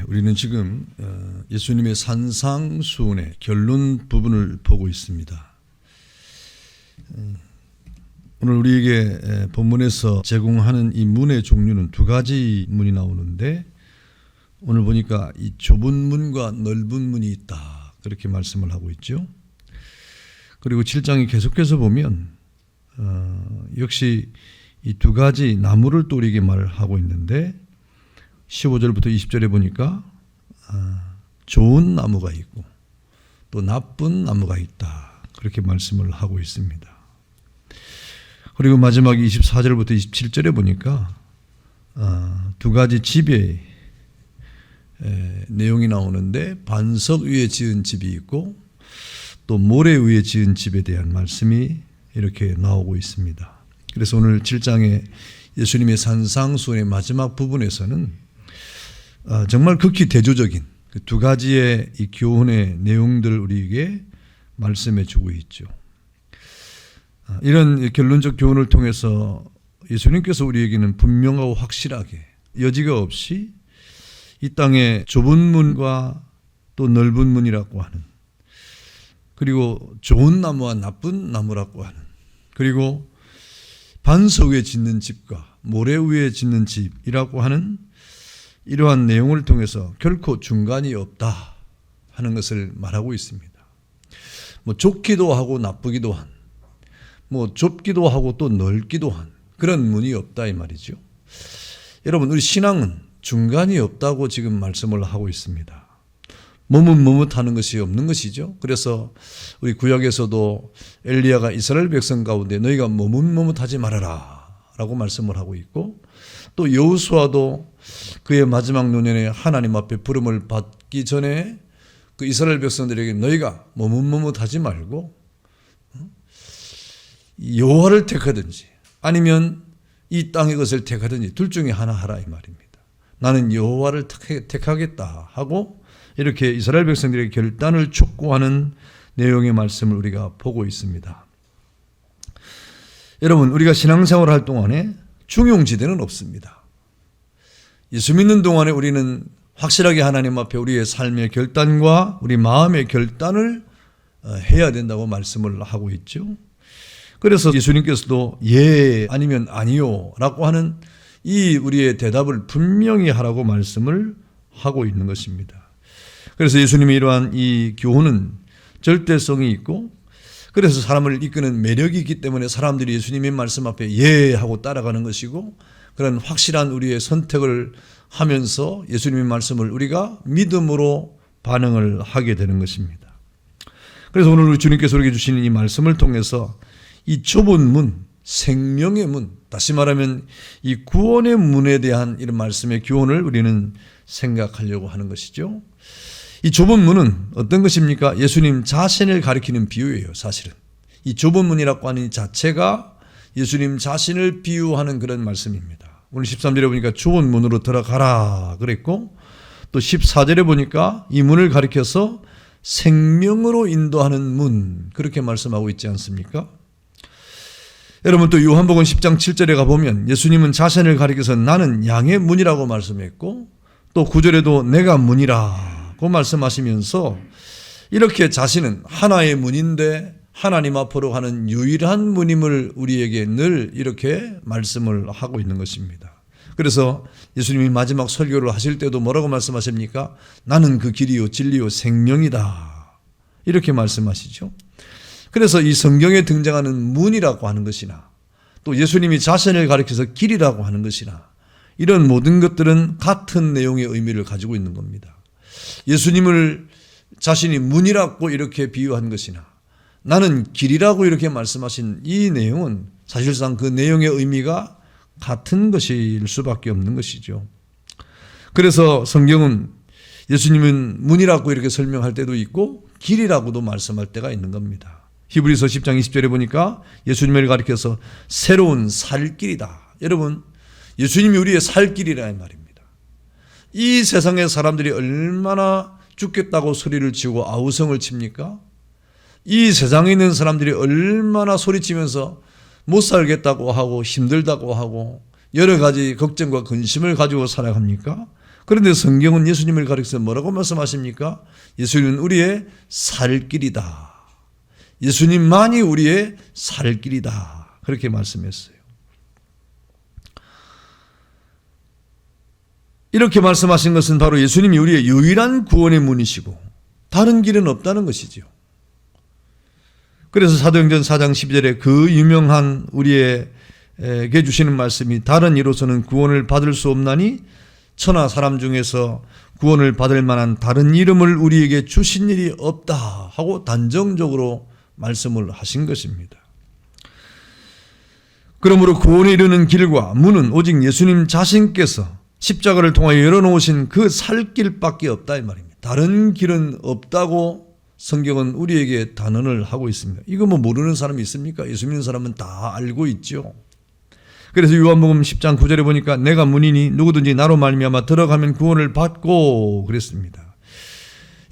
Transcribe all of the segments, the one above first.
우리는 지금 예수님의 산상수훈의 결론 부분을 보고 있습니다. 오늘 우리에게 본문에서 제공하는 이 문의 종류는 두 가지 문이 나오는데, 오늘 보니까 이 좁은 문과 넓은 문이 있다, 그렇게 말씀을 하고 있죠. 그리고 7장이 계속해서 보면 역시 이 두 가지 나무를 또 우리에게 말하고 있는데, 15절부터 20절에 보니까 좋은 나무가 있고 또 나쁜 나무가 있다, 그렇게 말씀을 하고 있습니다. 그리고 마지막 24절부터 27절에 보니까 두 가지 집의 내용이 나오는데, 반석 위에 지은 집이 있고 또 모래 위에 지은 집에 대한 말씀이 이렇게 나오고 있습니다. 그래서 오늘 7장의 예수님의 산상수훈의 마지막 부분에서는 정말 극히 대조적인 그 두 가지의 이 교훈의 내용들을 우리에게 말씀해 주고 있죠. 이런 결론적 교훈을 통해서 예수님께서 우리에게는 분명하고 확실하게 여지가 없이 이 땅에 좁은 문과 또 넓은 문이라고 하는, 그리고 좋은 나무와 나쁜 나무라고 하는, 그리고 반석 위에 짓는 집과 모래 위에 짓는 집이라고 하는 이러한 내용을 통해서 결코 중간이 없다 하는 것을 말하고 있습니다. 좋기도 하고 나쁘기도 한, 좁기도 하고 또 넓기도 한 그런 문이 없다, 이 말이죠. 여러분, 우리 신앙은 중간이 없다고 지금 말씀을 하고 있습니다. 머뭇머뭇하는 것이 없는 것이죠. 그래서 우리 구약에서도 엘리야가 이스라엘 백성 가운데 너희가 머뭇머뭇하지 말아라 라고 말씀을 하고 있고, 또 여호수아도 그의 마지막 노년에 하나님 앞에 부름을 받기 전에 그 이스라엘 백성들에게 너희가 머뭇머뭇하지 말고 여호와를 택하든지 아니면 이 땅의 것을 택하든지 둘 중에 하나 하라, 이 말입니다. 나는 여호와를 택하겠다 하고 이렇게 이스라엘 백성들에게 결단을 촉구하는 내용의 말씀을 우리가 보고 있습니다. 여러분, 우리가 신앙생활을 할 동안에 중용지대는 없습니다. 예수 믿는 동안에 우리는 확실하게 하나님 앞에 우리의 삶의 결단과 우리 마음의 결단을 해야 된다고 말씀을 하고 있죠. 그래서 예수님께서도 예 아니면 아니요 라고 하는 이 우리의 대답을 분명히 하라고 말씀을 하고 있는 것입니다. 그래서 예수님의 이러한 이 교훈은 절대성이 있고, 그래서 사람을 이끄는 매력이 있기 때문에 사람들이 예수님의 말씀 앞에 예 하고 따라가는 것이고, 그런 확실한 우리의 선택을 하면서 예수님의 말씀을 우리가 믿음으로 반응을 하게 되는 것입니다. 그래서 오늘 우리 주님께서 우리에게 주시는 이 말씀을 통해서 이 좁은 문, 생명의 문, 다시 말하면 이 구원의 문에 대한 이런 말씀의 교훈을 우리는 생각하려고 하는 것이죠. 이 좁은 문은 어떤 것입니까? 예수님 자신을 가리키는 비유예요, 사실은. 이 좁은 문이라고 하는 이 자체가 예수님 자신을 비유하는 그런 말씀입니다. 오늘 13절에 보니까 좁은 문으로 들어가라 그랬고, 또 14절에 보니까 이 문을 가리켜서 생명으로 인도하는 문, 그렇게 말씀하고 있지 않습니까? 여러분, 또 요한복음 10장 7절에 가보면 예수님은 자신을 가리켜서 나는 양의 문이라고 말씀했고, 또 9절에도 내가 문이라고 말씀하시면서 이렇게 자신은 하나의 문인데 하나님 앞으로 가는 유일한 문임을 우리에게 늘 이렇게 말씀을 하고 있는 것입니다. 그래서 예수님이 마지막 설교를 하실 때도 뭐라고 말씀하십니까? 나는 그 길이요 진리요 생명이다, 이렇게 말씀하시죠. 그래서 이 성경에 등장하는 문이라고 하는 것이나 또 예수님이 자신을 가리켜서 길이라고 하는 것이나 이런 모든 것들은 같은 내용의 의미를 가지고 있는 겁니다. 예수님을 자신이 문이라고 이렇게 비유한 것이나 나는 길이라고 이렇게 말씀하신 이 내용은 사실상 그 내용의 의미가 같은 것일 수밖에 없는 것이죠. 그래서 성경은 예수님은 문이라고 이렇게 설명할 때도 있고 길이라고도 말씀할 때가 있는 겁니다. 히브리서 10장 20절에 보니까 예수님을 가리켜서 새로운 살길이다. 여러분, 예수님이 우리의 살길이라 이 말입니다. 이 세상의 사람들이 얼마나 죽겠다고 소리를 치고 아우성을 칩니까? 이 세상에 있는 사람들이 얼마나 소리치면서 못 살겠다고 하고 힘들다고 하고 여러 가지 걱정과 근심을 가지고 살아갑니까? 그런데 성경은 예수님을 가리켜서 뭐라고 말씀하십니까? 예수님은 우리의 살 길이다. 예수님만이 우리의 살 길이다. 그렇게 말씀했어요. 이렇게 말씀하신 것은 바로 예수님이 우리의 유일한 구원의 문이시고 다른 길은 없다는 것이죠. 그래서 사도행전 4장 12절에 그 유명한 우리에게 주시는 말씀이 다른 이로서는 구원을 받을 수 없나니 천하 사람 중에서 구원을 받을 만한 다른 이름을 우리에게 주신 일이 없다 하고 단정적으로 말씀을 하신 것입니다. 그러므로 구원에 이르는 길과 문은 오직 예수님 자신께서 십자가를 통하여 열어놓으신 그 살 길밖에 없다 이 말입니다. 다른 길은 없다고 성경은 우리에게 단언을 하고 있습니다. 이거 뭐 모르는 사람이 있습니까? 예수 믿는 사람은 다 알고 있죠. 그래서 요한복음 10장 9절에 보니까 내가 문이니 누구든지 나로 말미암아 들어가면 구원을 받고 그랬습니다.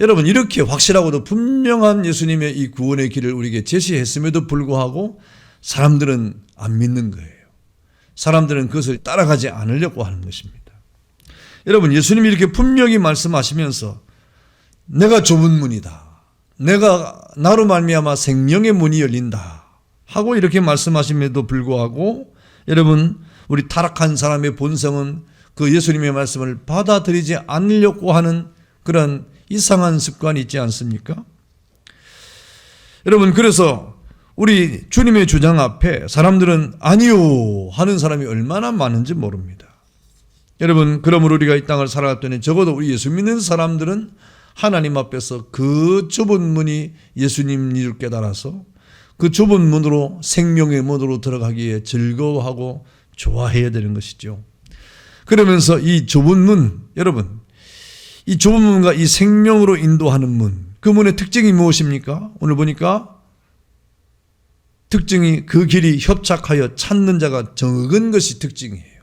여러분 이렇게 확실하고도 분명한 예수님의 이 구원의 길을 우리에게 제시했음에도 불구하고 사람들은 안 믿는 거예요. 사람들은 그것을 따라가지 않으려고 하는 것입니다. 여러분 예수님이 이렇게 분명히 말씀하시면서 내가 좁은 문이다. 내가 나로 말미암아 생명의 문이 열린다 하고 이렇게 말씀하심에도 불구하고 여러분 우리 타락한 사람의 본성은 그 예수님의 말씀을 받아들이지 않으려고 하는 그런 이상한 습관이 있지 않습니까? 여러분 그래서 우리 주님의 주장 앞에 사람들은 아니요 하는 사람이 얼마나 많은지 모릅니다. 여러분 그러므로 우리가 이 땅을 살아갈 때는 적어도 우리 예수 믿는 사람들은 하나님 앞에서 그 좁은 문이 예수님 일을 깨달아서 그 좁은 문으로 생명의 문으로 들어가기에 즐거워하고 좋아해야 되는 것이죠. 그러면서 이 좁은 문, 여러분 이 좁은 문과 이 생명으로 인도하는 문, 그 문의 특징이 무엇입니까? 오늘 보니까 특징이 그 길이 협착하여 찾는 자가 적은 것이 특징이에요.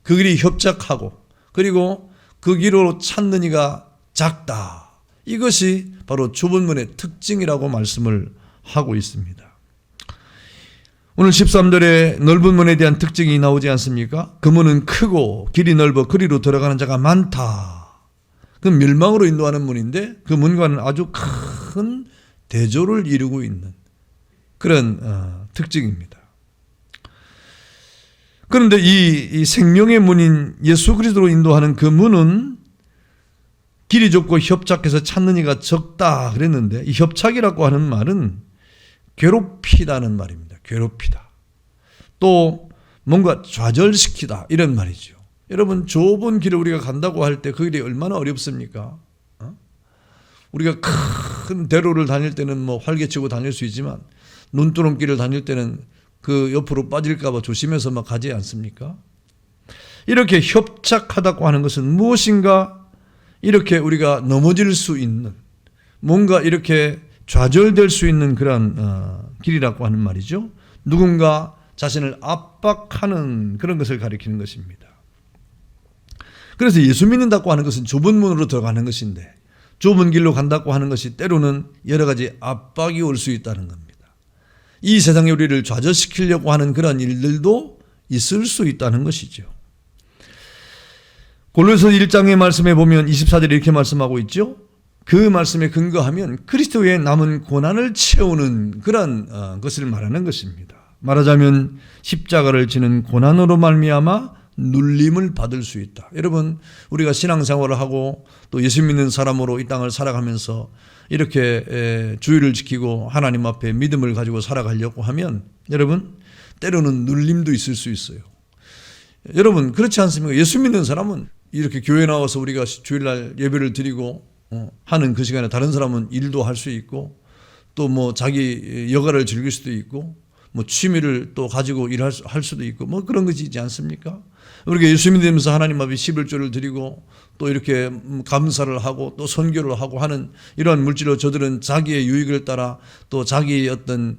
그 길이 협착하고 그리고 그 길로 찾는 이가 작다. 이것이 바로 좁은 문의 특징이라고 말씀을 하고 있습니다. 오늘 13절에 넓은 문에 대한 특징이 나오지 않습니까? 그 문은 크고 길이 넓어 그리로 들어가는 자가 많다. 그 멸망으로 인도하는 문인데 그 문과는 아주 큰 대조를 이루고 있는 그런 특징입니다. 그런데 이 생명의 문인 예수 그리스도로 인도하는 그 문은 길이 좁고 협착해서 찾는 이가 적다 그랬는데 이 협착이라고 하는 말은 괴롭히다는 말입니다. 괴롭히다. 또 뭔가 좌절시키다 이런 말이죠. 여러분 좁은 길을 우리가 간다고 할 때 그 길이 얼마나 어렵습니까? 우리가 큰 대로를 다닐 때는 뭐 활개치고 다닐 수 있지만 눈두렁길을 다닐 때는 그 옆으로 빠질까 봐 조심해서 막 가지 않습니까? 이렇게 협착하다고 하는 것은 무엇인가 이렇게 우리가 넘어질 수 있는 뭔가 이렇게 좌절될 수 있는 그런 길이라고 하는 말이죠. 누군가 자신을 압박하는 그런 것을 가리키는 것입니다. 그래서 예수 믿는다고 하는 것은 좁은 문으로 들어가는 것인데 좁은 길로 간다고 하는 것이 때로는 여러 가지 압박이 올 수 있다는 겁니다. 이 세상에 우리를 좌절시키려고 하는 그런 일들도 있을 수 있다는 것이죠. 골로새 1장의 말씀에 보면 24절에 이렇게 말씀하고 있죠. 그 말씀에 근거하면 그리스도의 남은 고난을 채우는 그런 것을 말하는 것입니다. 말하자면 십자가를 지는 고난으로 말미암아 눌림을 받을 수 있다. 여러분 우리가 신앙생활을 하고 또 예수 믿는 사람으로 이 땅을 살아가면서 이렇게 주의를 지키고 하나님 앞에 믿음을 가지고 살아가려고 하면 여러분 때로는 눌림도 있을 수 있어요. 여러분 그렇지 않습니까? 예수 믿는 사람은 이렇게 교회 나와서 우리가 주일날 예배를 드리고 하는 그 시간에 다른 사람은 일도 할 수 있고 또 뭐 자기 여가를 즐길 수도 있고 뭐 취미를 또 가지고 일할 할 수도 있고 뭐 그런 것이 있지 않습니까? 우리가 예수 믿으면서 하나님 앞에 11조를 드리고 또 이렇게 감사를 하고 또 선교를 하고 하는 이러한 물질로 저들은 자기의 유익을 따라 또 자기의 어떤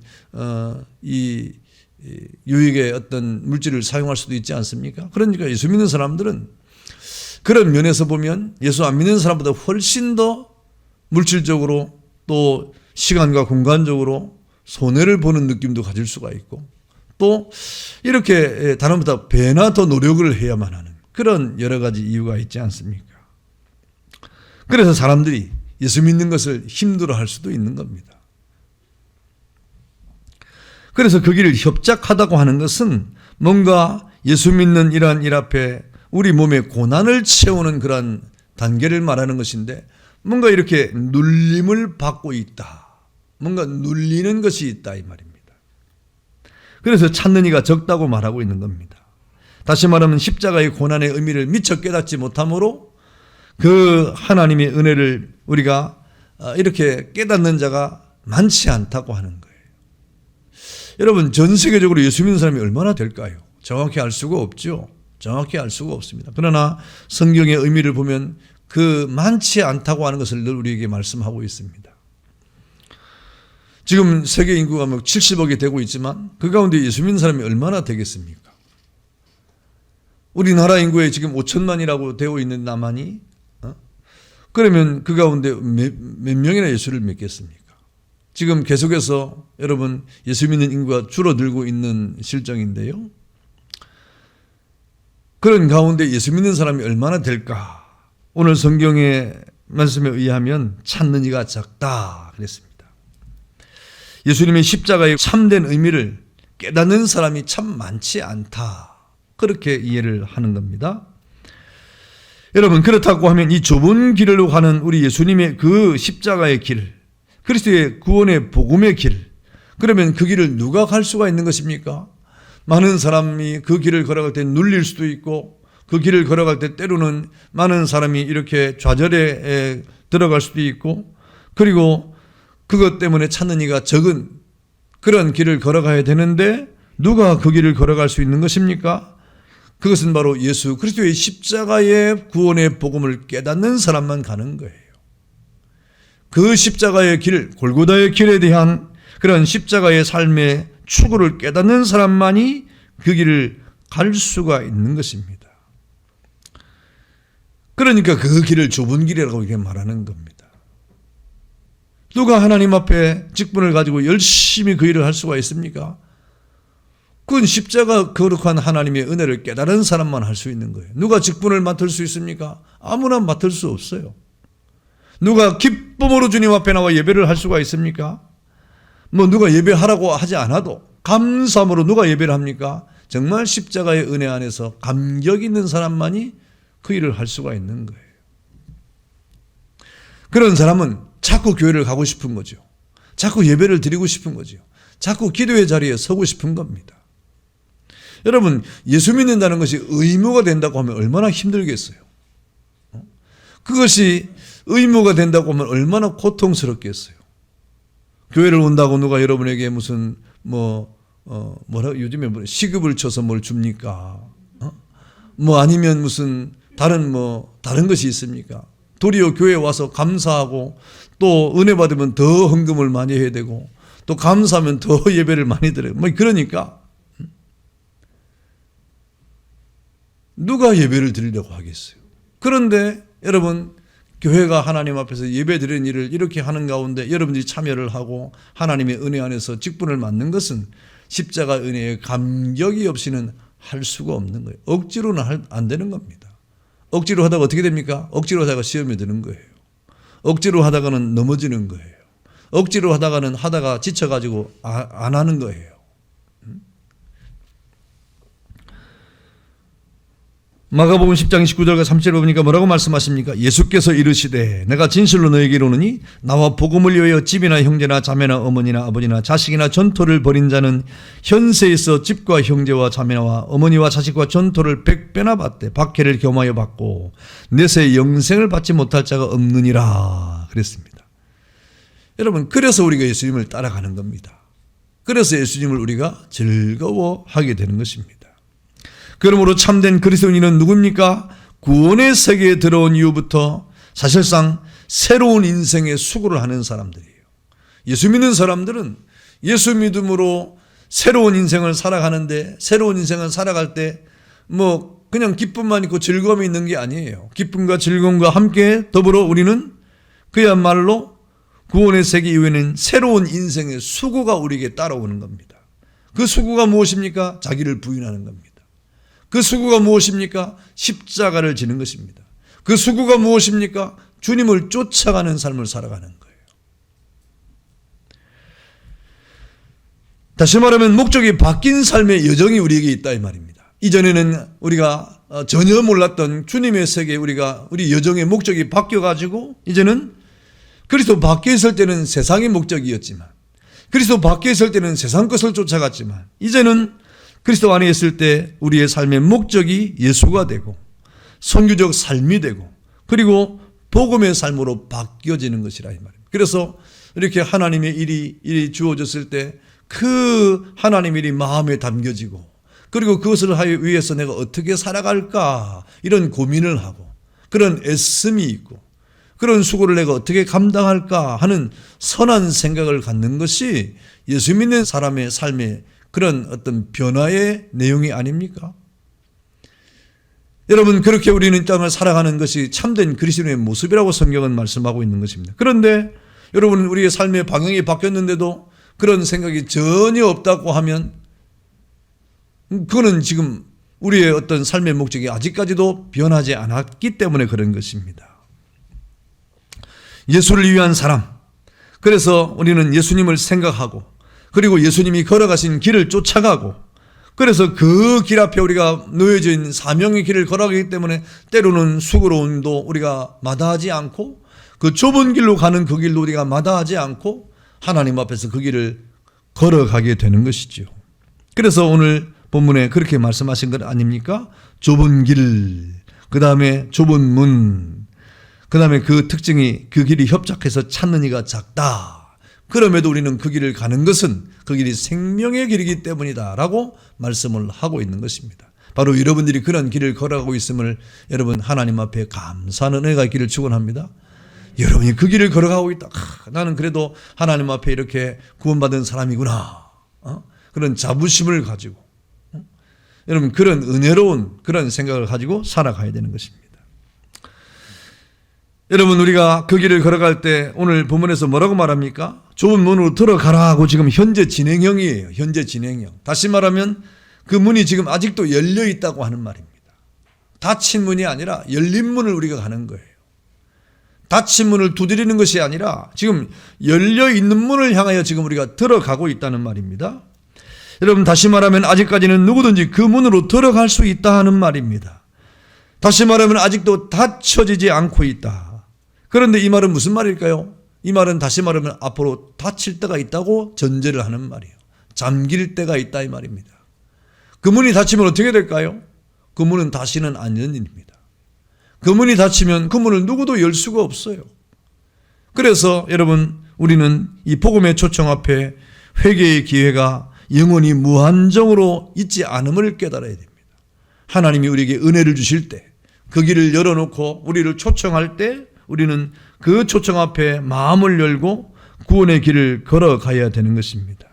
이 유익의 어떤 물질을 사용할 수도 있지 않습니까? 그러니까 예수 믿는 사람들은 그런 면에서 보면 예수 안 믿는 사람보다 훨씬 더 물질적으로 또 시간과 공간적으로 손해를 보는 느낌도 가질 수가 있고 또 이렇게 다른보다 배나 더 노력을 해야만 하는 그런 여러 가지 이유가 있지 않습니까? 그래서 사람들이 예수 믿는 것을 힘들어할 수도 있는 겁니다. 그래서 그 길을 협작하다고 하는 것은 뭔가 예수 믿는 이러한 일 앞에 우리 몸에 고난을 채우는 그런 단계를 말하는 것인데, 뭔가 이렇게 눌림을 받고 있다, 뭔가 눌리는 것이 있다 이 말입니다. 그래서 찾는 이가 적다고 말하고 있는 겁니다. 다시 말하면 십자가의 고난의 의미를 미처 깨닫지 못함으로 그 하나님의 은혜를 우리가 이렇게 깨닫는 자가 많지 않다고 하는 거예요. 여러분, 전 세계적으로 예수 믿는 사람이 얼마나 될까요? 정확히 알 수가 없죠. 정확히 알 수가 없습니다. 그러나 성경의 의미를 보면 그 많지 않다고 하는 것을 늘 우리에게 말씀하고 있습니다. 지금 세계 인구가 70억이 되고 있지만 그 가운데 예수 믿는 사람이 얼마나 되겠습니까? 우리나라 인구에 지금 5천만이라고 되어 있는 남한이, 그러면 그 가운데 몇 명이나 예수를 믿겠습니까? 지금 계속해서 여러분 예수 믿는 인구가 줄어들고 있는 실정인데요. 그런 가운데 예수 믿는 사람이 얼마나 될까? 오늘 성경의 말씀에 의하면 찾는 이가 적다 그랬습니다. 예수님의 십자가의 참된 의미를 깨닫는 사람이 참 많지 않다, 그렇게 이해를 하는 겁니다. 여러분, 그렇다고 하면 이 좁은 길로 가는 우리 예수님의 그 십자가의 길, 그리스도의 구원의 복음의 길, 그러면 그 길을 누가 갈 수가 있는 것입니까? 많은 사람이 그 길을 걸어갈 때 눌릴 수도 있고, 그 길을 걸어갈 때 때로는 많은 사람이 이렇게 좌절에 들어갈 수도 있고, 그리고 그것 때문에 찾는 이가 적은 그런 길을 걸어가야 되는데, 누가 그 길을 걸어갈 수 있는 것입니까? 그것은 바로 예수 그리스도의 십자가의 구원의 복음을 깨닫는 사람만 가는 거예요. 그 십자가의 길, 골고다의 길에 대한 그런 십자가의 삶의 추구를 깨닫는 사람만이 그 길을 갈 수가 있는 것입니다. 그러니까 그 길을 좁은 길이라고 이렇게 말하는 겁니다. 누가 하나님 앞에 직분을 가지고 열심히 그 일을 할 수가 있습니까? 그건 십자가 거룩한 하나님의 은혜를 깨달은 사람만 할 수 있는 거예요. 누가 직분을 맡을 수 있습니까? 아무나 맡을 수 없어요. 누가 기쁨으로 주님 앞에 나와 예배를 할 수가 있습니까? 누가 예배하라고 하지 않아도 감사함으로 누가 예배를 합니까? 정말 십자가의 은혜 안에서 감격 있는 사람만이 그 일을 할 수가 있는 거예요. 그런 사람은 자꾸 교회를 가고 싶은 거죠. 자꾸 예배를 드리고 싶은 거죠. 자꾸 기도의 자리에 서고 싶은 겁니다. 여러분, 예수 믿는다는 것이 의무가 된다고 하면 얼마나 힘들겠어요. 그것이 의무가 된다고 하면 얼마나 고통스럽겠어요. 교회를 온다고 누가 여러분에게 무슨 요즘에 시급을 쳐서 뭘 줍니까? 아니면 무슨 다른 것이 있습니까? 도리어 교회에 와서 감사하고 또 은혜 받으면 더 헌금을 많이 해야 되고 또 감사하면 더 예배를 많이 드려요. 그러니까 누가 예배를 드리려고 하겠어요? 그런데 여러분, 교회가 하나님 앞에서 예배 드리는 일을 이렇게 하는 가운데 여러분들이 참여를 하고 하나님의 은혜 안에서 직분을 맡는 것은 십자가 은혜의 감격이 없이는 할 수가 없는 거예요. 억지로는 안 되는 겁니다. 억지로 하다가 어떻게 됩니까? 억지로 하다가 시험에 드는 거예요. 억지로 하다가는 넘어지는 거예요. 억지로 하다가는 하다가 지쳐가지고 안 하는 거예요. 마가복음 10장 19절과 30절에 보니까 뭐라고 말씀하십니까? 예수께서 이르시되 내가 진실로 너에게 이르노니 나와 복음을 위하여 집이나 형제나 자매나 어머니나 아버지나 자식이나 전토를 벌인 자는 현세에서 집과 형제와 자매와 어머니와 자식과 전토를 100배나 받되 박해를 겸하여 받고 내세 영생을 받지 못할 자가 없느니라 그랬습니다. 여러분, 그래서 우리가 예수님을 따라가는 겁니다. 그래서 예수님을 우리가 즐거워하게 되는 것입니다. 그러므로 참된 그리스도인은 누굽니까? 구원의 세계에 들어온 이후부터 사실상 새로운 인생의 수고를 하는 사람들이에요. 예수 믿는 사람들은 예수 믿음으로 새로운 인생을 살아가는데, 새로운 인생을 살아갈 때 그냥 기쁨만 있고 즐거움이 있는 게 아니에요. 기쁨과 즐거움과 함께 더불어 우리는 그야말로 구원의 세계 이후에는 새로운 인생의 수고가 우리에게 따라오는 겁니다. 그 수고가 무엇입니까? 자기를 부인하는 겁니다. 그 수고가 무엇입니까? 십자가를 지는 것입니다. 그 수고가 무엇입니까? 주님을 쫓아가는 삶을 살아가는 거예요. 다시 말하면 목적이 바뀐 삶의 여정이 우리에게 있다 이 말입니다. 이전에는 우리가 전혀 몰랐던 주님의 세계에 우리 여정의 목적이 바뀌어가지고 이제는 그리스도 밖에 있을 때는 세상의 목적이었지만, 그리스도 밖에 있을 때는 세상 것을 쫓아갔지만, 이제는 그리스도 안에 있을 때 우리의 삶의 목적이 예수가 되고 선교적 삶이 되고 그리고 복음의 삶으로 바뀌어지는 것이라 이 말입니다. 그래서 이렇게 하나님의 일이 주어졌을 때 그 하나님의 일이 마음에 담겨지고 그리고 그것을 위해서 내가 어떻게 살아갈까 이런 고민을 하고 그런 애씀이 있고 그런 수고를 내가 어떻게 감당할까 하는 선한 생각을 갖는 것이 예수 믿는 사람의 삶의 그런 어떤 변화의 내용이 아닙니까? 여러분, 그렇게 우리는 땅을 살아가는 것이 참된 그리스도인의 모습이라고 성경은 말씀하고 있는 것입니다. 그런데 여러분, 우리의 삶의 방향이 바뀌었는데도 그런 생각이 전혀 없다고 하면 그거는 지금 우리의 어떤 삶의 목적이 아직까지도 변하지 않았기 때문에 그런 것입니다. 예수를 위한 사람, 그래서 우리는 예수님을 생각하고 그리고 예수님이 걸어가신 길을 쫓아가고 그래서 그 길 앞에 우리가 놓여져 있는 사명의 길을 걸어가기 때문에 때로는 수고로움도 우리가 마다하지 않고 그 좁은 길로 가는 그 길도 우리가 마다하지 않고 하나님 앞에서 그 길을 걸어가게 되는 것이죠. 그래서 오늘 본문에 그렇게 말씀하신 것 아닙니까? 좁은 길, 그 다음에 좁은 문, 그 다음에 그 특징이 그 길이 협착해서 찾는 이가 작다. 그럼에도 우리는 그 길을 가는 것은 그 길이 생명의 길이기 때문이다 라고 말씀을 하고 있는 것입니다. 바로 여러분들이 그런 길을 걸어가고 있음을 여러분 하나님 앞에 감사하는 은혜가 있기를 축원합니다. 여러분이 그 길을 걸어가고 있다. 나는 그래도 하나님 앞에 이렇게 구원받은 사람이구나. 그런 자부심을 가지고 여러분 그런 은혜로운 그런 생각을 가지고 살아가야 되는 것입니다. 여러분, 우리가 그 길을 걸어갈 때 오늘 본문에서 뭐라고 말합니까? 좁은 문으로 들어가라 하고 지금 현재 진행형이에요. 현재 진행형. 다시 말하면 그 문이 지금 아직도 열려 있다고 하는 말입니다. 닫힌 문이 아니라 열린 문을 우리가 가는 거예요. 닫힌 문을 두드리는 것이 아니라 지금 열려 있는 문을 향하여 지금 우리가 들어가고 있다는 말입니다. 여러분, 다시 말하면 아직까지는 누구든지 그 문으로 들어갈 수 있다 하는 말입니다. 다시 말하면 아직도 닫혀지지 않고 있다. 그런데 이 말은 무슨 말일까요? 이 말은 다시 말하면 앞으로 닫힐 때가 있다고 전제를 하는 말이에요. 잠길 때가 있다 이 말입니다. 그 문이 닫히면 어떻게 될까요? 그 문은 다시는 안 열립니다. 그 문이 닫히면 그 문을 누구도 열 수가 없어요. 그래서 여러분, 우리는 이 복음의 초청 앞에 회개의 기회가 영원히 무한정으로 있지 않음을 깨달아야 됩니다. 하나님이 우리에게 은혜를 주실 때, 그 길을 열어놓고 우리를 초청할 때 우리는 그 초청 앞에 마음을 열고 구원의 길을 걸어가야 되는 것입니다.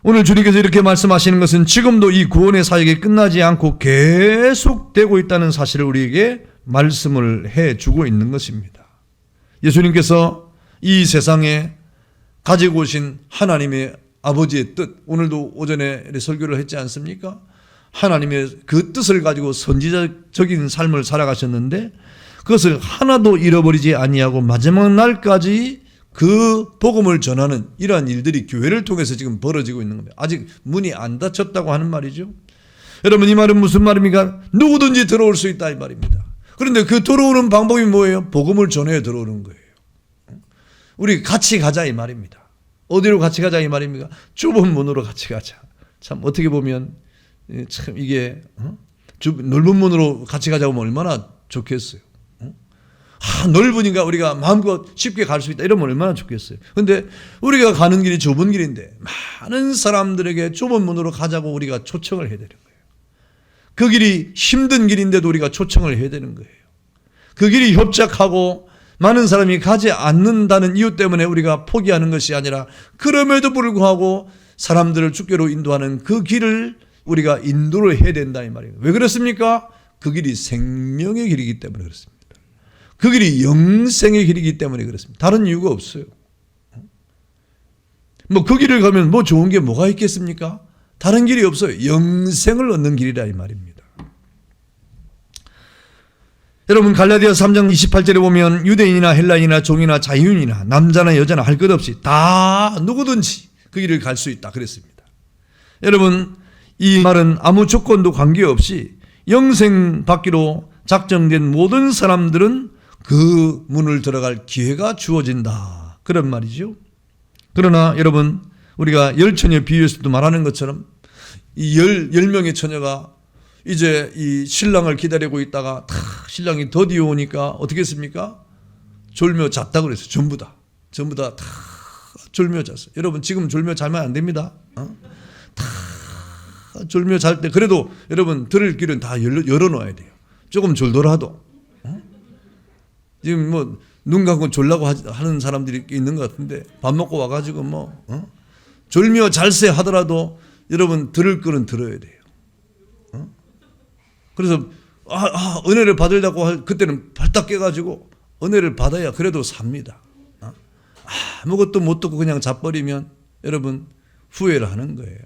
오늘 주님께서 이렇게 말씀하시는 것은 지금도 이 구원의 사역이 끝나지 않고 계속되고 있다는 사실을 우리에게 말씀을 해주고 있는 것입니다. 예수님께서 이 세상에 가지고 오신 하나님의 아버지의 뜻, 오늘도 오전에 설교를 했지 않습니까? 하나님의 그 뜻을 가지고 선지자적인 삶을 살아가셨는데 그것을 하나도 잃어버리지 아니하고 마지막 날까지 그 복음을 전하는 이러한 일들이 교회를 통해서 지금 벌어지고 있는 겁니다. 아직 문이 안 닫혔다고 하는 말이죠. 여러분, 이 말은 무슨 말입니까? 누구든지 들어올 수 있다 이 말입니다. 그런데 그 들어오는 방법이 뭐예요? 복음을 전해 들어오는 거예요. 우리 같이 가자 이 말입니다. 어디로 같이 가자 이 말입니까? 좁은 문으로 같이 가자. 참 어떻게 보면 참 이게 넓은 문으로 같이 가자고 하면 얼마나 좋겠어요. 넓으니까 우리가 마음껏 쉽게 갈 수 있다 이러면 얼마나 좋겠어요. 그런데 우리가 가는 길이 좁은 길인데 많은 사람들에게 좁은 문으로 가자고 우리가 초청을 해야 되는 거예요. 그 길이 힘든 길인데도 우리가 초청을 해야 되는 거예요. 그 길이 협착하고 많은 사람이 가지 않는다는 이유 때문에 우리가 포기하는 것이 아니라 그럼에도 불구하고 사람들을 주께로 인도하는 그 길을 우리가 인도를 해야 된다 이 말이에요. 왜 그렇습니까? 그 길이 생명의 길이기 때문에 그렇습니다. 그 길이 영생의 길이기 때문에 그렇습니다. 다른 이유가 없어요. 뭐 그 길을 가면 뭐 좋은 게 뭐가 있겠습니까? 다른 길이 없어요. 영생을 얻는 길이라 이 말입니다. 여러분 갈라디아 3장 28절에 보면 유대인이나 헬라인이나 종이나 자유인이나 남자나 여자나 할 것 없이 다 누구든지 그 길을 갈 수 있다 그랬습니다. 여러분 이 말은 아무 조건도 관계없이 영생 받기로 작정된 모든 사람들은 그 문을 들어갈 기회가 주어진다 그런 말이죠. 그러나 여러분 우리가 열처녀 비유에서도 말하는 것처럼 이 10명의 처녀가 이제 이 신랑을 기다리고 있다가 신랑이 더디 오니까 어떻게 했습니까? 졸며 잤다고 그랬어요. 전부 다 졸며 잤어요. 여러분 지금 졸며 자면 안 됩니다. 다 졸며 잘 때 그래도 여러분 들을 길은 다 열어놓아야 돼요. 조금 졸더라도. 지금 뭐 눈 감고 졸라고 하는 사람들이 있는 것 같은데 밥 먹고 와가지고 뭐 졸며 잘세 하더라도 여러분 들을 거는 들어야 돼요. 그래서 은혜를 받으려고 그때는 발딱 깨가지고 은혜를 받아야 그래도 삽니다. 아무것도 못 듣고 그냥 자버리면 여러분 후회를 하는 거예요.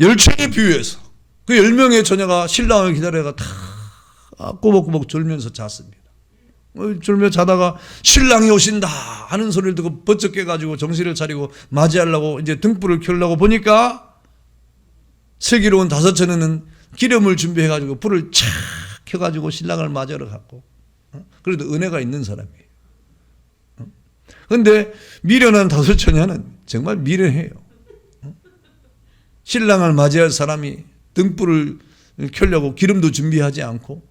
열처녀 비유에서 그 10명의 처녀가 신랑을 기다려가 다 꼬박꼬박 졸면서 잤습니다. 졸며 자다가 신랑이 오신다 하는 소리를 듣고 번쩍 깨가지고 정신을 차리고 맞이하려고 이제 등불을 켜려고 보니까 슬기로운 5처녀는 기름을 준비해가지고 불을 착 켜가지고 신랑을 맞으러 갔고 그래도 은혜가 있는 사람이에요. 그런데 미련한 5처녀는 정말 미련해요. 신랑을 맞이할 사람이 등불을 켜려고 기름도 준비하지 않고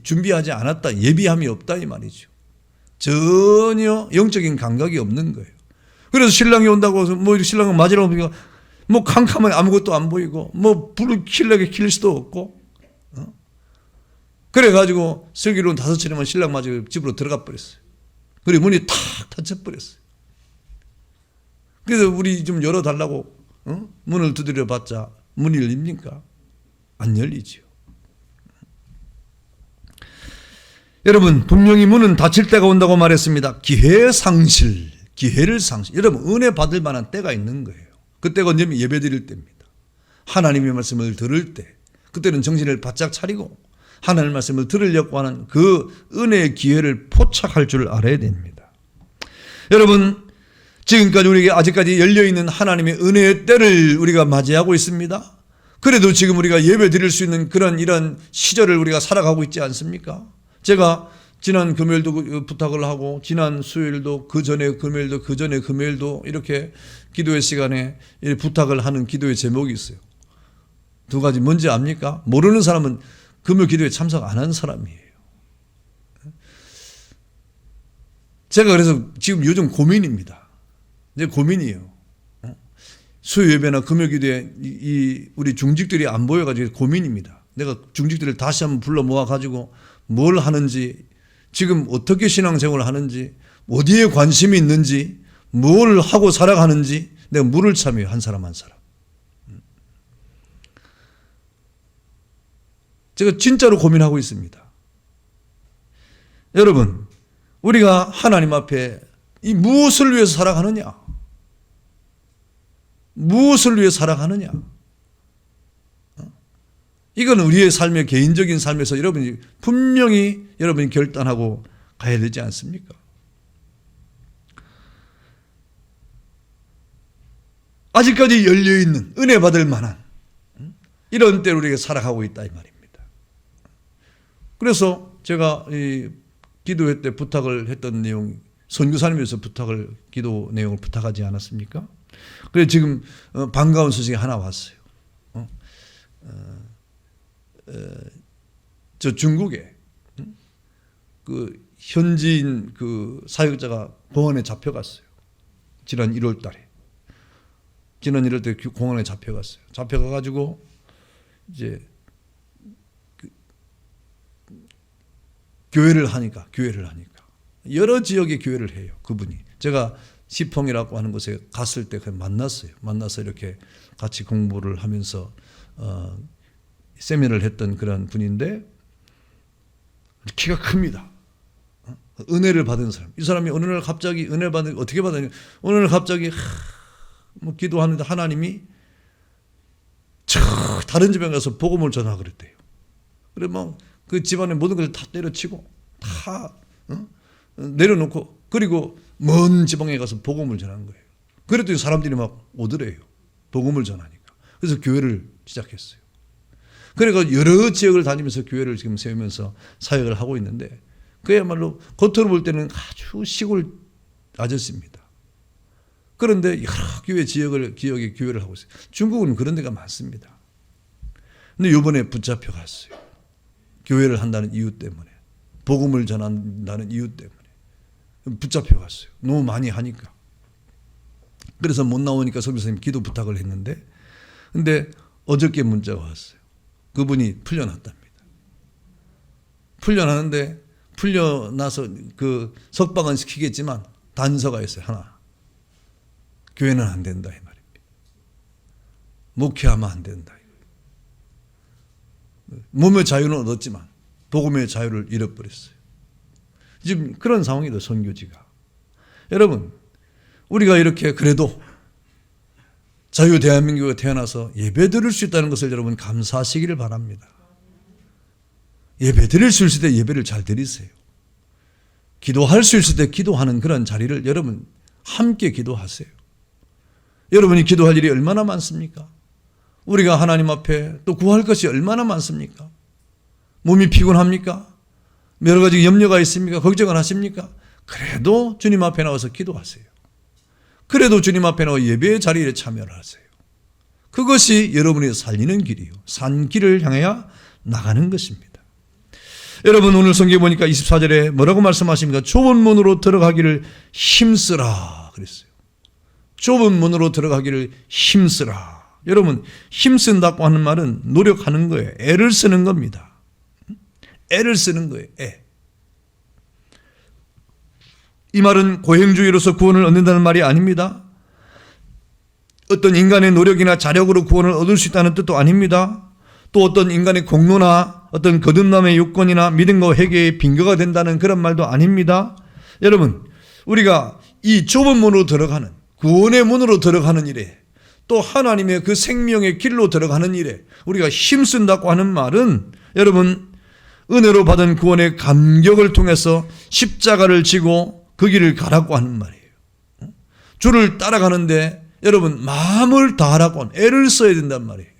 준비하지 않았다 예비함이 없다 이 말이죠. 전혀 영적인 감각이 없는 거예요. 그래서 신랑이 온다고 해서 뭐 신랑을 맞으라고 보니까 뭐 캄캄하게 아무것도 안 보이고 뭐 불을 켜려게 킬 수도 없고 그래가지고 슬기로운 5처녀만 신랑 맞으러 집으로 들어가 버렸어요. 그리고 문이 탁 닫혀버렸어요. 그래서 우리 좀 열어달라고 문을 두드려 봤자 문이 열립니까? 안 열리지요. 여러분 분명히 문은 닫힐 때가 온다고 말했습니다. 기회를 상실. 여러분 은혜 받을 만한 때가 있는 거예요. 그때가 언제면 예배 드릴 때입니다. 하나님의 말씀을 들을 때 그때는 정신을 바짝 차리고 하나님의 말씀을 들으려고 하는 그 은혜의 기회를 포착할 줄 알아야 됩니다. 여러분 지금까지 우리에게 아직까지 열려있는 하나님의 은혜의 때를 우리가 맞이하고 있습니다. 그래도 지금 우리가 예배 드릴 수 있는 이런 시절을 우리가 살아가고 있지 않습니까? 제가 지난 금요일도 부탁을 하고 지난 수요일도 그 전에 금요일도 이렇게 기도의 시간에 부탁을 하는 기도의 제목이 있어요. 2가지 뭔지 압니까? 모르는 사람은 금요 기도에 참석 안 한 사람이에요. 제가 그래서 지금 요즘 고민입니다. 이제 고민이에요. 수요 예배나 금요 기도에 우리 중직들이 안 보여가지고 고민입니다. 내가 중직들을 다시 한번 불러 모아가지고 뭘 하는지 지금 어떻게 신앙생활을 하는지 어디에 관심이 있는지 뭘 하고 살아가는지 내가 물을 참여해요. 한 사람 한 사람. 제가 진짜로 고민하고 있습니다. 여러분 우리가 하나님 앞에 이 무엇을 위해서 살아가느냐? 무엇을 위해 살아가느냐? 이건 우리의 삶의 개인적인 삶에서 여러분이 분명히 여러분이 결단하고 가야 되지 않습니까? 아직까지 열려있는 은혜 받을 만한 이런 때를 우리가 살아가고 있다 이 말입니다. 그래서 제가 이 기도회 때 부탁을 했던 내용 선교사님에서 기도 내용을 부탁하지 않았습니까? 그래서 지금 반가운 소식이 하나 왔어요. 저 중국에 그 현지인 그 사역자가 공항에 잡혀갔어요. 지난 1월 달에 공항에 잡혀갔어요. 잡혀가가지고 이제 교회를 하니까 여러 지역의 교회를 해요. 그분이 제가 시펑이라고 하는 곳에 갔을 때 만났어요. 만나서 이렇게 같이 공부를 하면서 세미나를 했던 그런 분인데 키가 큽니다. 은혜를 받은 사람. 이 사람이 어느 날 갑자기 은혜를 받는 어떻게 받았냐? 어느 날 갑자기 뭐 기도하는데 하나님이 저 다른 집에 가서 복음을 전하 그랬대요. 그래 뭐 그 집안의 모든 것을 다 때려치고 다 내려놓고 그리고 먼 지방에 가서 복음을 전한 거예요. 그랬더니 사람들이 막 오더래요. 복음을 전하니까. 그래서 교회를 시작했어요. 그러니까 여러 지역을 다니면서 교회를 지금 세우면서 사역을 하고 있는데 그야말로 겉으로 볼 때는 아주 시골 아저씨입니다. 그런데 여러 교회 지역에 교회를 하고 있어요. 중국은 그런 데가 많습니다. 근데 이번에 붙잡혀 갔어요. 교회를 한다는 이유 때문에, 복음을 전한다는 이유 때문에 붙잡혀 갔어요. 너무 많이 하니까. 그래서 못 나오니까 선교사님 기도 부탁을 했는데, 근데 어저께 문자가 왔어요. 그분이 풀려났답니다. 풀려나는데 풀려나서 그 석방은 시키겠지만 단서가 있어요. 하나. 교회는 안 된다 이 말입니다. 목회하면 안 된다. 몸의 자유는 얻었지만 복음의 자유를 잃어버렸어요. 지금 그런 상황이다 선교지가. 여러분 우리가 이렇게 그래도 자유 대한민국에 태어나서 예배 드릴 수 있다는 것을 여러분 감사하시기를 바랍니다. 예배 드릴 수 있을 때 예배를 잘 드리세요. 기도할 수 있을 때 기도하는 그런 자리를 여러분 함께 기도하세요. 여러분이 기도할 일이 얼마나 많습니까? 우리가 하나님 앞에 또 구할 것이 얼마나 많습니까? 몸이 피곤합니까? 여러 가지 염려가 있습니까? 걱정을 하십니까? 그래도 주님 앞에 나와서 기도하세요. 그래도 주님 앞에 나와 예배의 자리에 참여를 하세요. 그것이 여러분이 살리는 길이요. 산 길을 향하여 나가는 것입니다. 여러분 오늘 성경 보니까 24절에 뭐라고 말씀하십니까? 좁은 문으로 들어가기를 힘쓰라 그랬어요. 좁은 문으로 들어가기를 힘쓰라. 여러분 힘쓴다고 하는 말은 노력하는 거예요. 애를 쓰는 겁니다. 애를 쓰는 거예요. 애. 이 말은 고행주의로서 구원을 얻는다는 말이 아닙니다. 어떤 인간의 노력이나 자력으로 구원을 얻을 수 있다는 뜻도 아닙니다. 또 어떤 인간의 공로나 어떤 거듭남의 요건이나 믿음과 회개의 빙거가 된다는 그런 말도 아닙니다. 여러분 우리가 이 좁은 문으로 들어가는 구원의 문으로 들어가는 일에 또 하나님의 그 생명의 길로 들어가는 일에 우리가 힘쓴다고 하는 말은 여러분 은혜로 받은 구원의 감격을 통해서 십자가를 지고 그 길을 가라고 하는 말이에요. 주를 따라가는데 여러분 마음을 다하라고 하는 애를 써야 된단 말이에요.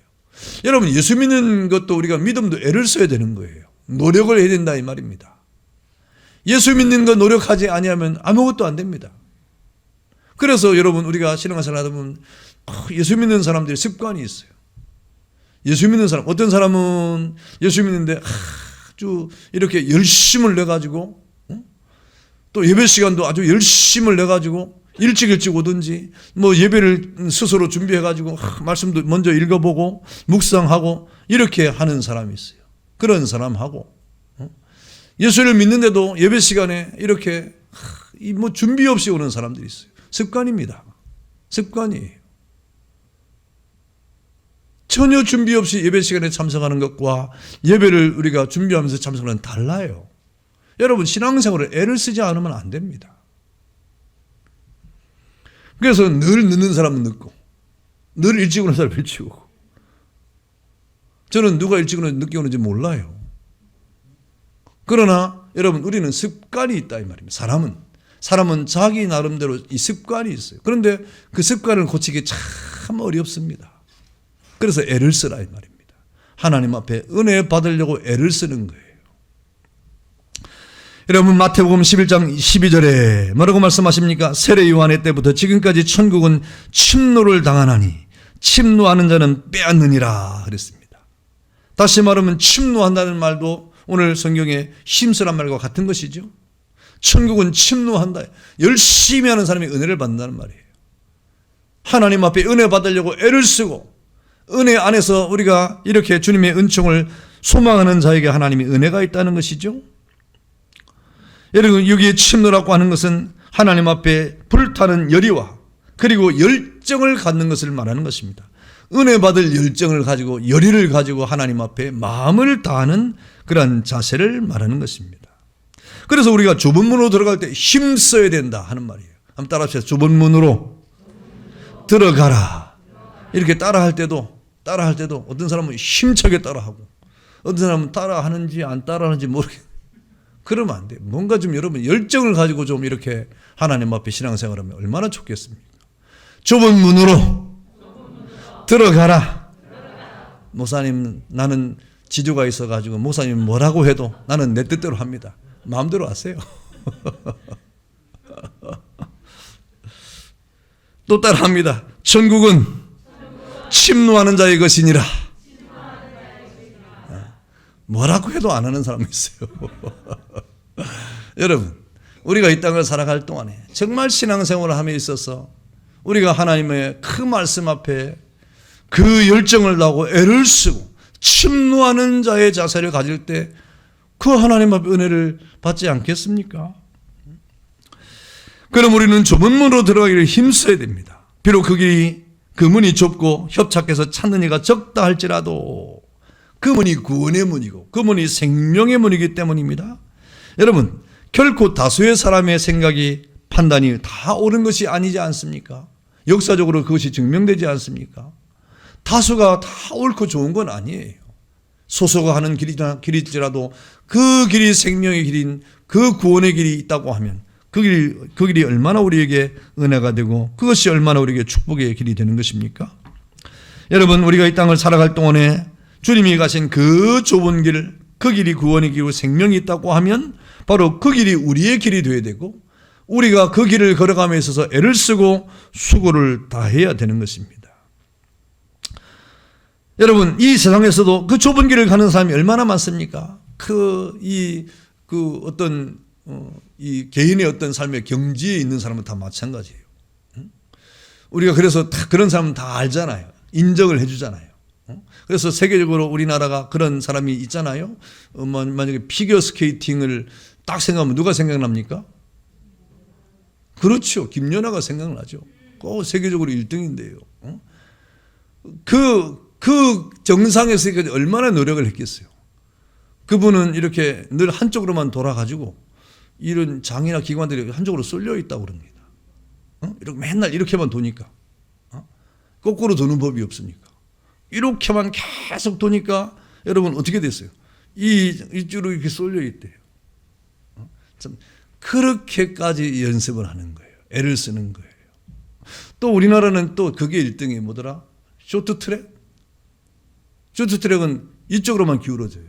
여러분 예수 믿는 것도 우리가 믿음도 애를 써야 되는 거예요. 노력을 해야 된다 이 말입니다. 예수 믿는 거 노력하지 아니하면 아무것도 안 됩니다. 그래서 여러분 우리가 신앙생활 하다 보면 예수 믿는 사람들이 습관이 있어요. 예수 믿는 사람 어떤 사람은 예수 믿는데 아주 이렇게 열심을 내가지고 또 예배 시간도 아주 열심을 내가지고 일찍 오든지 뭐 예배를 스스로 준비해가지고 말씀도 먼저 읽어보고 묵상하고 이렇게 하는 사람이 있어요. 그런 사람하고 예수를 믿는데도 예배 시간에 이렇게 뭐 준비 없이 오는 사람들이 있어요. 습관입니다. 습관이에요. 전혀 준비 없이 예배 시간에 참석하는 것과 예배를 우리가 준비하면서 참석하는 건 달라요. 여러분 신앙생활에 애를 쓰지 않으면 안 됩니다. 그래서 늘 늦는 사람은 늦고 늘 일찍 오는 사람은 일찍 오고 저는 누가 일찍 오는지 늦게 오는지 몰라요. 그러나 여러분 우리는 습관이 있다 이 말입니다. 사람은 자기 나름대로 이 습관이 있어요. 그런데 그 습관을 고치기 참 어렵습니다. 그래서 애를 쓰라 이 말입니다. 하나님 앞에 은혜 받으려고 애를 쓰는 거예요. 여러분 마태복음 11장 12절에 뭐라고 말씀하십니까? 세례 요한의 때부터 지금까지 천국은 침노를 당하나니 침노하는 자는 빼앗느니라 그랬습니다. 다시 말하면 침노한다는 말도 오늘 성경에 힘쓰란 말과 같은 것이죠. 천국은 침노한다. 열심히 하는 사람이 은혜를 받는다는 말이에요. 하나님 앞에 은혜 받으려고 애를 쓰고 은혜 안에서 우리가 이렇게 주님의 은총을 소망하는 자에게 하나님이 은혜가 있다는 것이죠. 여러분 여기에 침노라고 하는 것은 하나님 앞에 불타는 열의와 그리고 열정을 갖는 것을 말하는 것입니다. 은혜 받을 열정을 가지고 열의를 가지고 하나님 앞에 마음을 다하는 그러한 자세를 말하는 것입니다. 그래서 우리가 좁은 문으로 들어갈 때 힘써야 된다 하는 말이에요. 한번 따라합시다. 좁은 문으로 들어가라. 이렇게 따라할 때도 어떤 사람은 힘차게 따라하고 어떤 사람은 따라하는지 안 따라하는지 모르겠어요. 그러면 안 돼요. 뭔가 좀 여러분 열정을 가지고 좀 이렇게 하나님 앞에 신앙생활하면 얼마나 좋겠습니까? 좁은 문으로 들어가라. 목사님, 나는 지도가 있어가지고 목사님 뭐라고 해도 나는 내 뜻대로 합니다. 마음대로 하세요. 또 따라합니다. 천국은 침노하는 자의 것이니라. 뭐라고 해도 안 하는 사람이 있어요. 여러분, 우리가 이 땅을 살아갈 동안에 정말 신앙생활을 함에 있어서 우리가 하나님의 그 말씀 앞에 그 열정을 다하고 애를 쓰고 침노하는 자의 자세를 가질 때 그 하나님 앞에 은혜를 받지 않겠습니까? 그럼 우리는 좁은 문으로 들어가기를 힘써야 됩니다. 비록 그 문이 좁고 협착해서 찾는 이가 적다 할지라도 그 문이 구원의 문이고 그 문이 생명의 문이기 때문입니다. 여러분, 결코 다수의 사람의 생각이 판단이 다 옳은 것이 아니지 않습니까? 역사적으로 그것이 증명되지 않습니까? 다수가 다 옳고 좋은 건 아니에요. 소수가 하는 길일지라도 그 길이 생명의 길인 그 구원의 길이 있다고 하면 그 길이 얼마나 우리에게 은혜가 되고 그것이 얼마나 우리에게 축복의 길이 되는 것입니까? 여러분, 우리가 이 땅을 살아갈 동안에 주님이 가신 그 좁은 길, 그 길이 구원의 길이고 생명이 있다고 하면 바로 그 길이 우리의 길이 되어야 되고 우리가 그 길을 걸어감에 있어서 애를 쓰고 수고를 다해야 되는 것입니다. 여러분, 이 세상에서도 그 좁은 길을 가는 사람이 얼마나 많습니까? 이 개인의 어떤 삶의 경지에 있는 사람은 다 마찬가지예요. 우리가 그래서 다 그런 사람은 다 알잖아요. 인정을 해주잖아요. 그래서 세계적으로 우리나라가 그런 사람이 있잖아요. 만약에 피겨 스케이팅을 딱 생각하면 누가 생각납니까? 그렇죠. 김연아가 생각나죠. 세계적으로 1등인데요. 그 정상에서 얼마나 노력을 했겠어요. 그분은 이렇게 늘 한쪽으로만 돌아가지고 이런 장이나 기관들이 한쪽으로 쏠려 있다고 그럽니다. 이렇게 맨날 이렇게만 도니까. 거꾸로 도는 법이 없으니까. 이렇게만 계속 도니까 여러분 어떻게 됐어요? 이쪽으로 이렇게 쏠려 있대요. 참 그렇게까지 연습을 하는 거예요. 애를 쓰는 거예요. 또 우리나라는 또 그게 1등이 뭐더라? 쇼트트랙? 쇼트트랙은 이쪽으로만 기울어져요.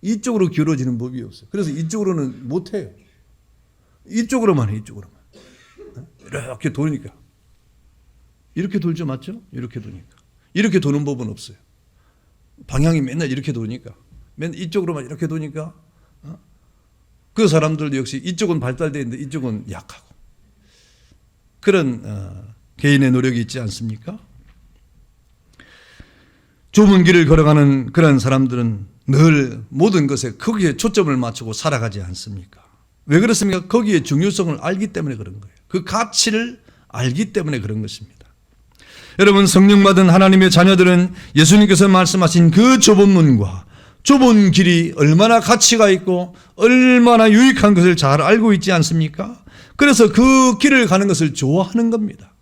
이쪽으로 기울어지는 법이 없어요. 그래서 이쪽으로는 못해요. 이쪽으로만 해, 이쪽으로만. 이렇게 도니까. 이렇게 돌죠, 맞죠? 이렇게 도니까. 이렇게 도는 법은 없어요. 방향이 맨날 이렇게 도니까. 맨날 이쪽으로만 이렇게 도니까. 그 사람들도 역시 이쪽은 발달되어 있는데 이쪽은 약하고. 그런 개인의 노력이 있지 않습니까? 좁은 길을 걸어가는 그런 사람들은 늘 모든 것에 거기에 초점을 맞추고 살아가지 않습니까? 왜 그렇습니까? 거기에 중요성을 알기 때문에 그런 거예요. 그 가치를 알기 때문에 그런 것입니다. 여러분, 성령 받은 하나님의 자녀들은 예수님께서 말씀하신 그 좁은 문과 좁은 길이 얼마나 가치가 있고 얼마나 유익한 것을 잘 알고 있지 않습니까? 그래서 그 길을 가는 것을 좋아하는 겁니다.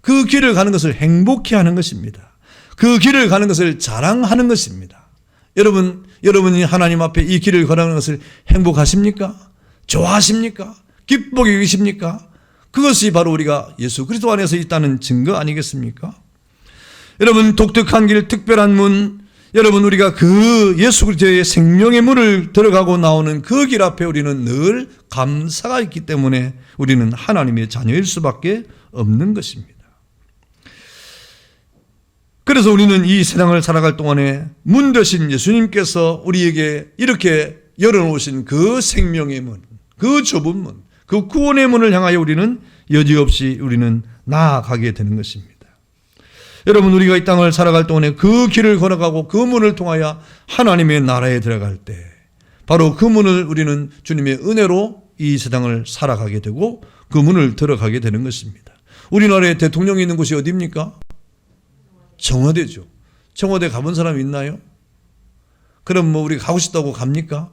그 길을 가는 것을 행복해 하는 것입니다. 그 길을 가는 것을 자랑하는 것입니다. 여러분이 하나님 앞에 이 길을 걸어가는 것을 행복하십니까? 좋아하십니까? 기쁘게 여기십니까? 그것이 바로 우리가 예수 그리스도 안에서 있다는 증거 아니겠습니까? 여러분, 독특한 길, 특별한 문, 여러분, 우리가 그 예수 그리스도의 생명의 문을 들어가고 나오는 그 길 앞에 우리는 늘 감사가 있기 때문에 우리는 하나님의 자녀일 수밖에 없는 것입니다. 그래서 우리는 이 세상을 살아갈 동안에 문 되신 예수님께서 우리에게 이렇게 열어놓으신 그 생명의 문, 그 좁은 문, 그 구원의 문을 향하여 우리는 여지없이 우리는 나아가게 되는 것입니다. 여러분, 우리가 이 땅을 살아갈 동안에 그 길을 걸어가고 그 문을 통하여 하나님의 나라에 들어갈 때 바로 그 문을 우리는 주님의 은혜로 이 세상을 살아가게 되고 그 문을 들어가게 되는 것입니다. 우리나라에 대통령이 있는 곳이 어디입니까? 청와대죠. 청와대 가본 사람 있나요? 그럼 우리 가고 싶다고 갑니까?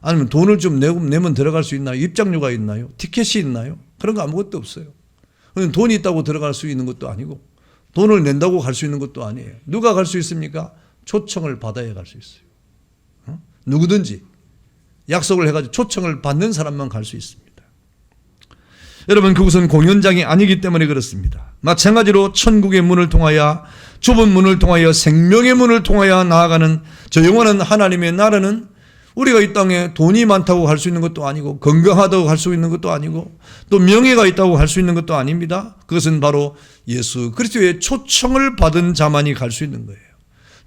아니면 돈을 좀 내면 들어갈 수 있나요? 입장료가 있나요? 티켓이 있나요? 그런 거 아무것도 없어요. 돈이 있다고 들어갈 수 있는 것도 아니고 돈을 낸다고 갈 수 있는 것도 아니에요. 누가 갈 수 있습니까? 초청을 받아야 갈 수 있어요. 누구든지 약속을 해가지고 초청을 받는 사람만 갈 수 있습니다. 여러분, 그곳은 공연장이 아니기 때문에 그렇습니다. 마찬가지로 천국의 문을 통하여, 좁은 문을 통하여, 생명의 문을 통하여 나아가는 저 영원한 하나님의 나라는 우리가 이 땅에 돈이 많다고 갈 수 있는 것도 아니고 건강하다고 갈 수 있는 것도 아니고 또 명예가 있다고 갈 수 있는 것도 아닙니다. 그것은 바로 예수 그리스도의 초청을 받은 자만이 갈 수 있는 거예요.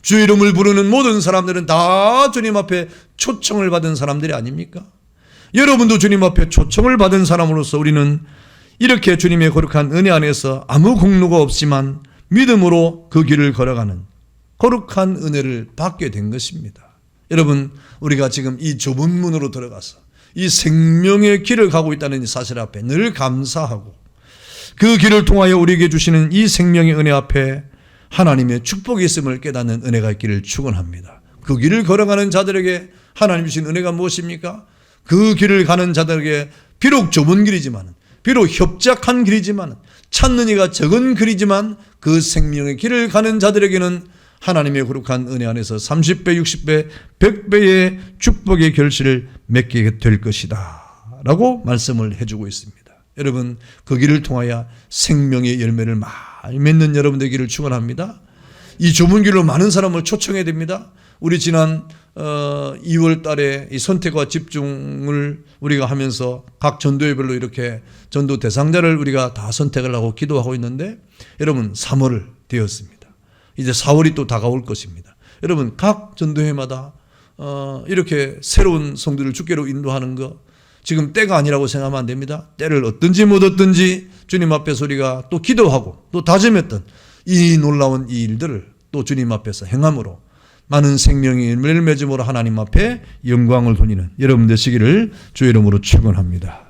주 이름을 부르는 모든 사람들은 다 주님 앞에 초청을 받은 사람들이 아닙니까? 여러분도 주님 앞에 초청을 받은 사람으로서 우리는 이렇게 주님의 거룩한 은혜 안에서 아무 공로가 없지만 믿음으로 그 길을 걸어가는 거룩한 은혜를 받게 된 것입니다. 여러분, 우리가 지금 이 좁은 문으로 들어가서 이 생명의 길을 가고 있다는 사실 앞에 늘 감사하고 그 길을 통하여 우리에게 주시는 이 생명의 은혜 앞에 하나님의 축복이 있음을 깨닫는 은혜가 있기를 축원합니다. 그 길을 걸어가는 자들에게 하나님 주신 은혜가 무엇입니까? 그 길을 가는 자들에게 비록 좁은 길이지만, 비록 협착한 길이지만, 찾는 이가 적은 길이지만 그 생명의 길을 가는 자들에게는 하나님의 거룩한 은혜 안에서 30배, 60배, 100배의 축복의 결실을 맺게 될 것이다 라고 말씀을 해주고 있습니다. 여러분, 그 길을 통하여 생명의 열매를 많이 맺는 여러분들 길을 축원합니다. 이 좁은 길로 많은 사람을 초청해야 됩니다. 우리 지난 2월 달에 이 선택과 집중을 우리가 하면서 각 전도회별로 이렇게 전도 대상자를 우리가 다 선택을 하고 기도하고 있는데, 여러분 3월 되었습니다. 이제 4월이 또 다가올 것입니다. 여러분, 각 전도회마다 이렇게 새로운 성도를 주께로 인도하는 거 지금 때가 아니라고 생각하면 안 됩니다. 때를 얻든지 못 얻든지 주님 앞에서 우리가 또 기도하고 또 다짐했던 이 놀라운 이 일들을 또 주님 앞에서 행함으로 많은 생명의 열매를 맺음으로 하나님 앞에 영광을 돌리는 여러분 되시기를 주의 이름으로 축원합니다.